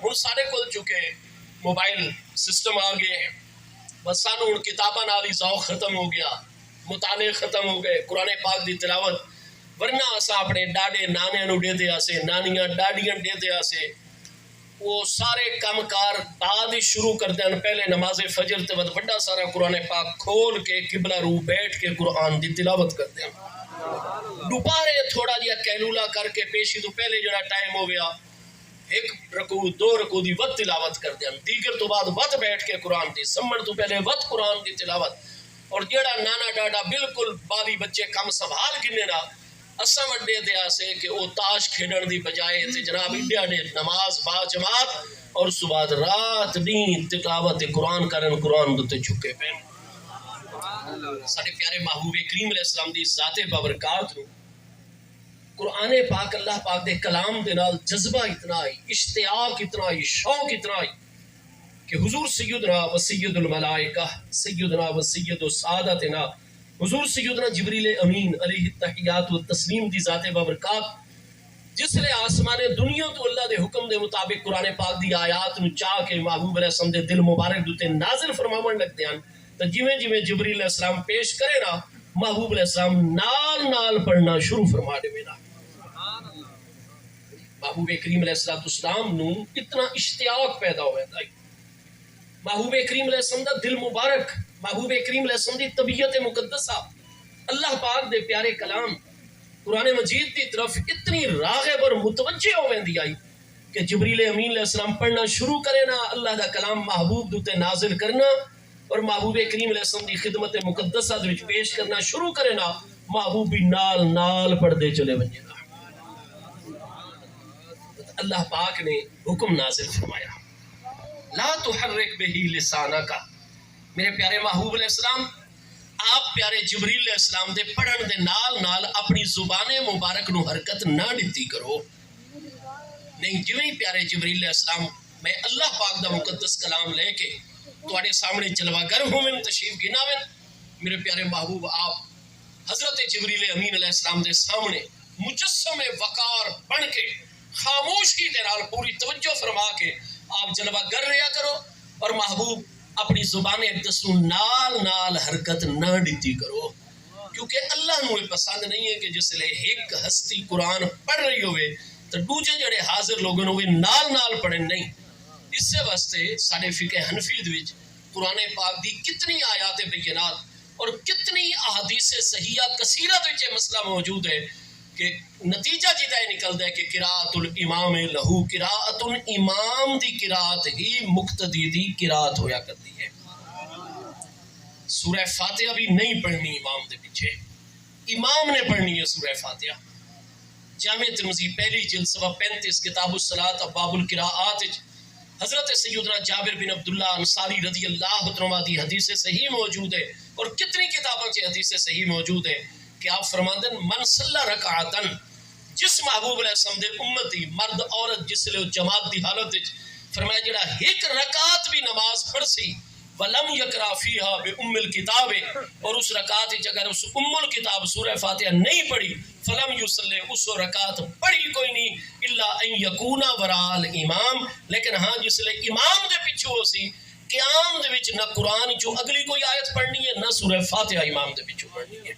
ہوں سارے کول چکے موبائل سسٹم آ گئے، بس سانو ہوں کتاباں نال ہی ذوق ختم ہو گیا، مطالعے ختم ہو گئے، قرآن پاک دی تلاوت ورنہ اسا اپنے ڈاڈے نانے نو دے دیا سے، نانیاں ڈاڈیاں دے دیا سے، وہ سارے کام کار بعد ہی شروع کر دیں، پہلے نماز فجر تے بعد بڑا سارا قرآن پاک کھول کے قبلہ رو بیٹھ کے قرآن دی تلاوت کر دیں، دوپہرے تھوڑا جیا کیلولا کر کے پیشی تو پہلے جڑا ٹائم ہو گیا ایک رکوع دو رکوع دی وقت تلاوت کر دیں، دیگر تو بعد وقت بیٹھ کے قرآن دی سمجھ تو پہلے وقت قرآن دی تلاوت، اور جڑا نانا ڈاڈا بالکل بالی بچے کم سنبھال گنے نا اساں وڈے دیا سے کہ وہ تاش کھیڑن دی بجائے تے جناب انڈیا نے نماز با جماعت اور صبح رات دین تلاوت قرآن کرن قرآن دوتے چھکے پہن سارے پیارے محبوب کریم علیہ السلام دی ذات بابرکات نو قرآن پاک اللہ پاک دے کلام دے نال جذبہ اتنا آئی، اشتیاق اتنا آئی، شوق اتنا آئی کہ حضور سیدنا و سید الملائکہ سیدنا و سید سعادتنا حضور سیدنا جبریل امین علیہ التحیات و تسلیم دی ذات بابرکات جس لئے آسمان دنیا تو اللہ دے حکم دے مطابق قرآن پاک دی آیات نو چاہ کے محبوب علیہ السلام دے دل مبارک دوتے نازل فرماون لگتے ہیں تو جویں جویں جبریل علیہ السلام پیش کرے نا محبوب علیہ السلام نال نال پڑھنا شروع فرما دے میرا محبوب کریم علیہ السلام نو اتنا اشتیاق پیدا ہوئے تھا، محبوب کریم علیہ السلام دا دل مبارک، محبوب کریم علیہ السلام دی طبیعت مقدسہ اللہ پاک دے پیارے کلام قرآن مجید دی طرف اتنی راغب اور متوجہ ہوئے دی آئی کہ جبریل امین علیہ السلام پڑھنا شروع کرے نا اللہ دا کلام محبوب دوتے نازل کرنا اور محبوب کریم علیہ السلام دی خدمت مقدسہ دے وچ پیش کرنا شروع کرے نا محبوب بھی نال نال پڑھ دے چلے ونجے نا اللہ پاک نے حکم نازل فرمایا لا تحرک بہی لسانہ کا، میرے پیارے محبوب علیہ السلام آپ پیارے جبریل علیہ السلام دے پڑھن دے نال نال اپنی زبان مبارک نو حرکت نہ دیتی کرو، نہیں جویں پیارے جبریل علیہ السلام میں اللہ پاک دا مقدس کلام لے کے تواڈے سامنے جلوہ گر ہوئن تشریف گناویں، میرے پیارے محبوب آپ حضرت جبریل امین علیہ السلام دے سامنے مجسم وقار بن کے خاموشی دے نال پوری توجہ فرما کے آپ جلوہ گر رہا کرو اور محبوب اپنی زبان اقدس نو نال نال حرکت نہ دیتی کرو، کیونکہ اللہ نو پسند نہیں ہے کہ جس لئے ایک ہستی قرآن پڑھ رہی ہوئے تو دوجے جڑے حاضر لوگوں ہوئے نال نال پڑھیں نہیں، اس سے واسطے ساڑھے فقہ حنفی وچ قرآن پاک دی کتنی آیات بینات اور کتنی احادیث صحیحہ کثیرت وچ مسئلہ موجود ہے کہ نتیجہ جیدہ نکل دے کہ قراءت الامام لہو قراءت الامام دی قراءت ہی مقتدی دی قراءت ہویا کرتی ہے، سورہ فاتحہ بھی نہیں پڑھنی امام دے پیچھے، امام نے پڑھنی ہے سورہ فاتحہ، جامع ترمذی پہلی جلد صفحہ 35 کتاب الصلاۃ ابواب القراءات حضرت سیدنا جابر بن عبداللہ انصاری رضی اللہ عنہ دی حدیث صحیح موجود ہے اور کتنی کتابوں سے حدیث صحیح موجود ہے کہ آپ فرماندن من صلی رکعتن جس محبوب علیہ السلام دے امتی مرد عورت جس لئے جماعت دی حالت فرمایا جڑا ایک رکعت بھی نماز پڑھ سی وَلَمْ يَقْرَأْ فِيهَا بِأُمِّ الْكِتَابِ اور اس رکعت اگر اس ام الکتاب سورہ فاتحہ نہیں پڑھی فَلَمْ يُصَلِّ اس رکعت پڑھی کوئی نہیں اِلَّا أَن يَكُونَ وَرَاءَ الْإِمَامِ لیکن ہاں جس لئے امام دے پیچھے ہو سی قیام دے وچ نہ قرآن جو اگلی کوئی آیت پڑھنی ہے نہ سورہ فاتحہ امام دے پیچھے پڑھنی ہے،